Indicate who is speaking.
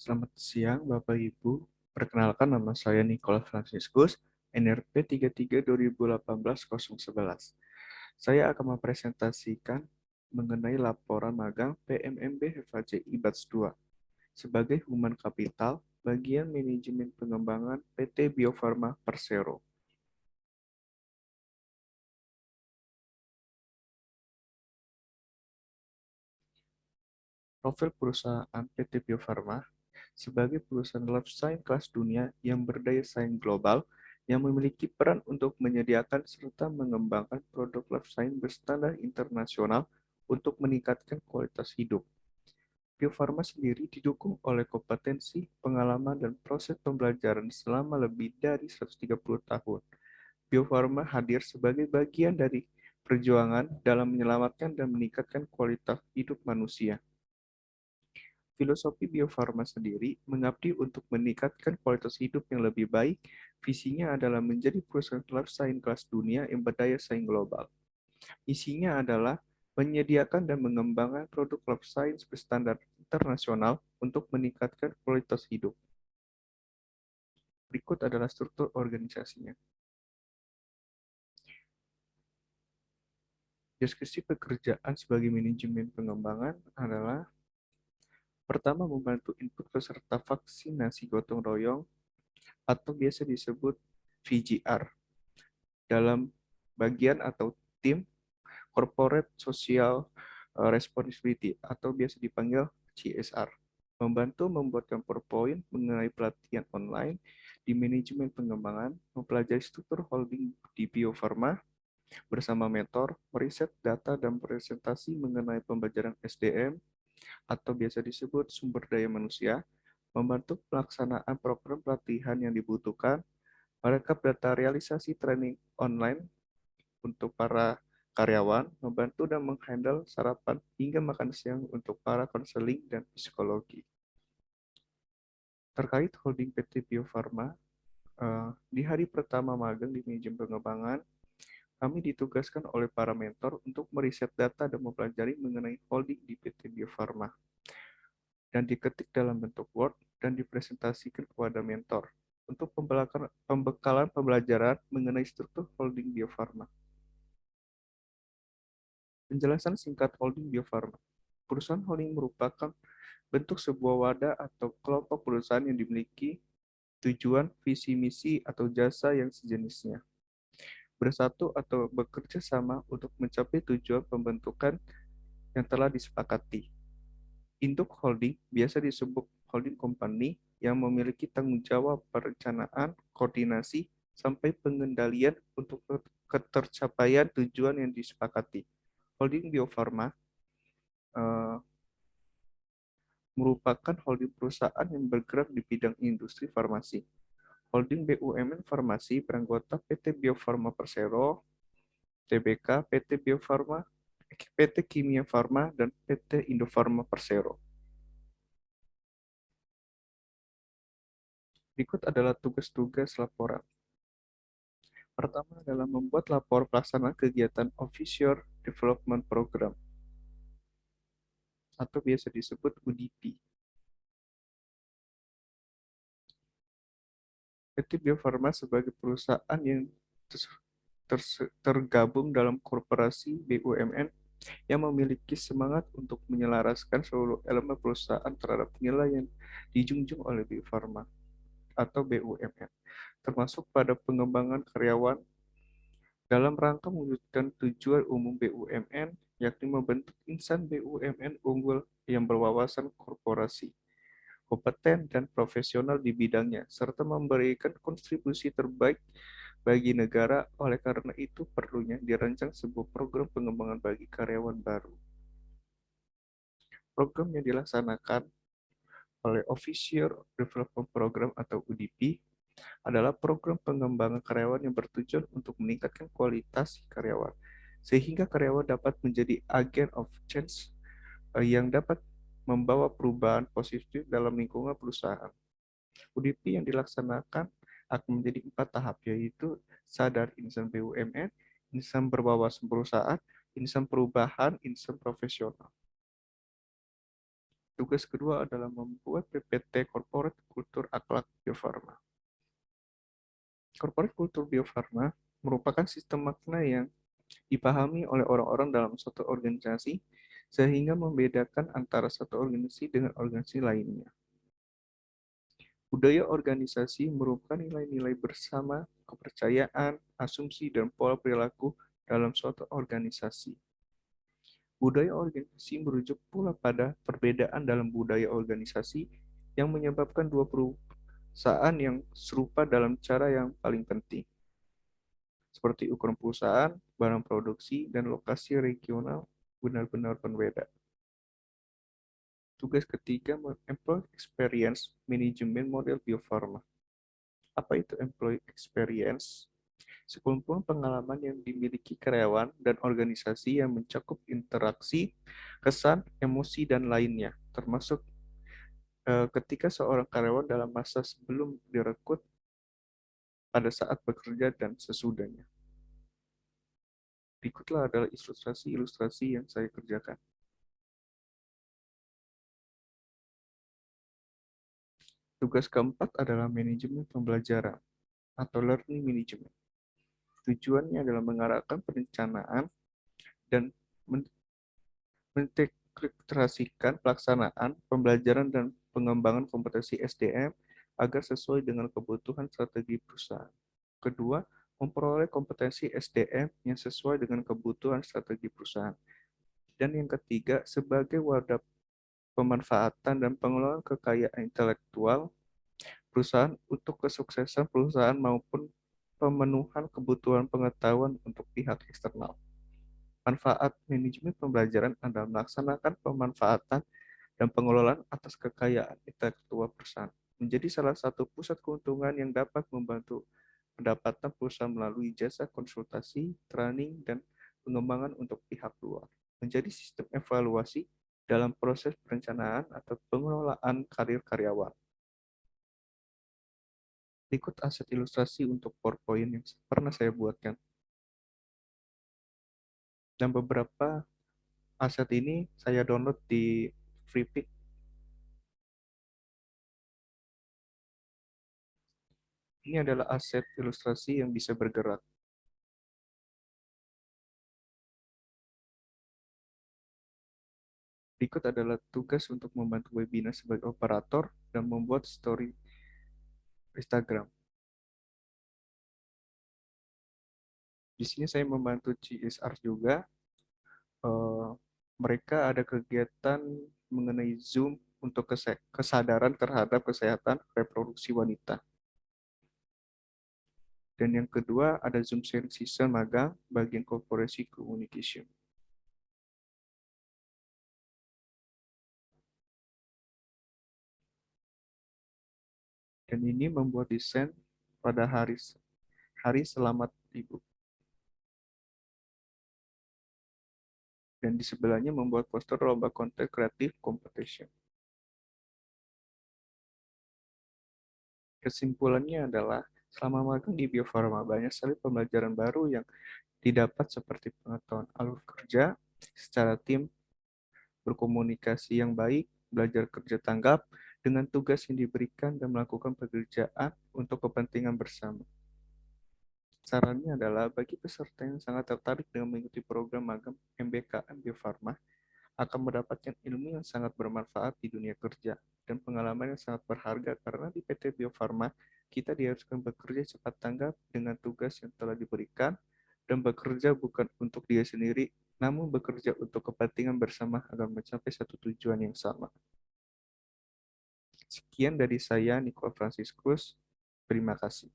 Speaker 1: Selamat siang, Bapak Ibu. Perkenalkan nama saya Nicholas Franciscus, NRP 33 2018-011. Saya akan mempresentasikan mengenai laporan magang PMMB FHCI Batch 2 sebagai Human Capital bagian manajemen pengembangan PT Bio Farma Persero. Profil perusahaan PT Bio Farma sebagai perusahaan life science kelas dunia yang berdaya saing global yang memiliki peran untuk menyediakan serta mengembangkan produk life science berstandar internasional untuk meningkatkan kualitas hidup. Bio Farma sendiri didukung oleh kompetensi, pengalaman, dan proses pembelajaran selama lebih dari 130 tahun. Bio Farma hadir sebagai bagian dari perjuangan dalam menyelamatkan dan meningkatkan kualitas hidup manusia. Filosofi Bio Farma sendiri mengabdi untuk meningkatkan kualitas hidup yang lebih baik. Visinya adalah menjadi perusahaan life science kelas dunia yang berdaya saing global. Misinya adalah menyediakan dan mengembangkan produk life science berstandar internasional untuk meningkatkan kualitas hidup. Berikut adalah struktur organisasinya. Deskripsi pekerjaan sebagai manajemen pengembangan adalah pertama membantu input peserta vaksinasi gotong royong atau biasa disebut VGR dalam bagian atau tim Corporate Social Responsibility atau biasa dipanggil CSR. Membantu membuatkan PowerPoint mengenai pelatihan online di manajemen pengembangan, mempelajari struktur holding di Bio Farma bersama mentor, meriset data dan presentasi mengenai pembelajaran SDM atau biasa disebut sumber daya manusia, membantu pelaksanaan program pelatihan yang dibutuhkan, merekap data realisasi training online untuk para karyawan, membantu dan menghandle sarapan hingga makan siang untuk para konseling dan psikologi. Terkait holding PT Bio Farma, di hari pertama magang di manajemen pengembangan, kami ditugaskan oleh para mentor untuk meriset data dan mempelajari mengenai holding di PT Bio Farma dan diketik dalam bentuk Word dan dipresentasikan kepada mentor untuk pembekalan pembelajaran mengenai struktur holding Bio Farma. Penjelasan singkat holding Bio Farma. Perusahaan holding merupakan bentuk sebuah wadah atau kelompok perusahaan yang dimiliki tujuan, visi, misi, atau jasa yang sejenisnya. Bersatu atau bekerja sama untuk mencapai tujuan pembentukan yang telah disepakati. Induk holding biasa disebut holding company yang memiliki tanggung jawab perencanaan, koordinasi, sampai pengendalian untuk ketercapaian tujuan yang disepakati. Holding Bio Farma merupakan holding perusahaan yang bergerak di bidang industri farmasi. Holding BUMN Farmasi beranggota PT Bio Farma Persero, TBK, PT Bio Farma, PT Kimia Farma, dan PT Indofarma Persero. Berikut adalah tugas-tugas laporan. Pertama adalah membuat lapor pelaksanaan kegiatan Official Development Program atau biasa disebut UDP. PT Bio Farma sebagai perusahaan yang tergabung dalam korporasi BUMN yang memiliki semangat untuk menyelaraskan seluruh elemen perusahaan terhadap nilai yang dijunjung oleh Bio Farma atau BUMN, termasuk pada pengembangan karyawan dalam rangka mewujudkan tujuan umum BUMN, yakni membentuk insan BUMN unggul yang berwawasan korporasi, kompeten dan profesional di bidangnya, serta memberikan kontribusi terbaik bagi negara. Oleh karena itu, perlunya dirancang sebuah program pengembangan bagi karyawan baru. Program yang dilaksanakan oleh Official Development Program atau UDP adalah program pengembangan karyawan yang bertujuan untuk meningkatkan kualitas karyawan, sehingga karyawan dapat menjadi agen of change yang dapat membawa perubahan positif dalam lingkungan perusahaan. UDP yang dilaksanakan akan menjadi 4 tahap, yaitu sadar insan BUMN, insan berwawasan perusahaan, insan perubahan, insan profesional. Tugas kedua adalah membuat PPT Corporate Kultur Akhlak Bio Farma. Corporate Kultur Bio Farma merupakan sistem makna yang dipahami oleh orang-orang dalam suatu organisasi sehingga membedakan antara satu organisasi dengan organisasi lainnya. Budaya organisasi merupakan nilai-nilai bersama, kepercayaan, asumsi, dan pola perilaku dalam suatu organisasi. Budaya organisasi merujuk pula pada perbedaan dalam budaya organisasi yang menyebabkan dua perusahaan yang serupa dalam cara yang paling penting, seperti ukuran perusahaan, barang produksi, dan lokasi regional benar-benar berbeda. Tugas ketiga, Employee Experience Management Model Bio Farma. Apa itu Employee Experience? Sekumpulan pengalaman yang dimiliki karyawan dan organisasi yang mencakup interaksi, kesan, emosi, dan lainnya, termasuk ketika seorang karyawan dalam masa sebelum direkrut, pada saat bekerja, dan sesudahnya. Berikutlah adalah ilustrasi-ilustrasi yang saya kerjakan. Tugas keempat adalah manajemen pembelajaran atau learning management. Tujuannya adalah mengarahkan perencanaan dan mengintegrasikan pelaksanaan, pembelajaran, dan pengembangan kompetensi SDM agar sesuai dengan kebutuhan strategi perusahaan. Kedua, memperoleh kompetensi SDM yang sesuai dengan kebutuhan strategi perusahaan. Dan yang ketiga, sebagai wadah pemanfaatan dan pengelolaan kekayaan intelektual perusahaan untuk kesuksesan perusahaan maupun pemenuhan kebutuhan pengetahuan untuk pihak eksternal. Manfaat manajemen pembelajaran adalah melaksanakan pemanfaatan dan pengelolaan atas kekayaan intelektual perusahaan menjadi salah satu pusat keuntungan yang dapat membantu pendapatan perusahaan melalui jasa konsultasi, training, dan pengembangan untuk pihak luar. Menjadi sistem evaluasi dalam proses perencanaan atau pengelolaan karir karyawan. Berikut aset ilustrasi untuk PowerPoint yang pernah saya buatkan. Dan beberapa aset ini saya download di Freepik. Ini adalah aset ilustrasi yang bisa bergerak. Berikut adalah tugas untuk membantu webinar sebagai operator dan membuat story Instagram. Di sini saya membantu CSR juga. Mereka ada kegiatan mengenai Zoom untuk kesadaran terhadap kesehatan reproduksi wanita. Dan yang kedua ada Zoom sharing season magang bagian corporation communication. Dan ini membuat desain pada hari selamat ibu. Dan di sebelahnya membuat poster lomba konten kreatif competition. Kesimpulannya adalah selama magang di Bio Farma banyak sekali pembelajaran baru yang didapat seperti pengetahuan alur kerja secara tim, berkomunikasi yang baik, belajar kerja tanggap dengan tugas yang diberikan dan melakukan pekerjaan untuk kepentingan bersama. Sarannya adalah bagi peserta yang sangat tertarik dengan mengikuti program magang MBKM Bio Farma akan mendapatkan ilmu yang sangat bermanfaat di dunia kerja dan pengalaman yang sangat berharga karena di PT Bio Farma kita diharuskan bekerja cepat tanggap dengan tugas yang telah diberikan dan bekerja bukan untuk dia sendiri namun bekerja untuk kepentingan bersama agar mencapai satu tujuan yang sama. Sekian dari saya, Nicole Franciscus. Terima kasih.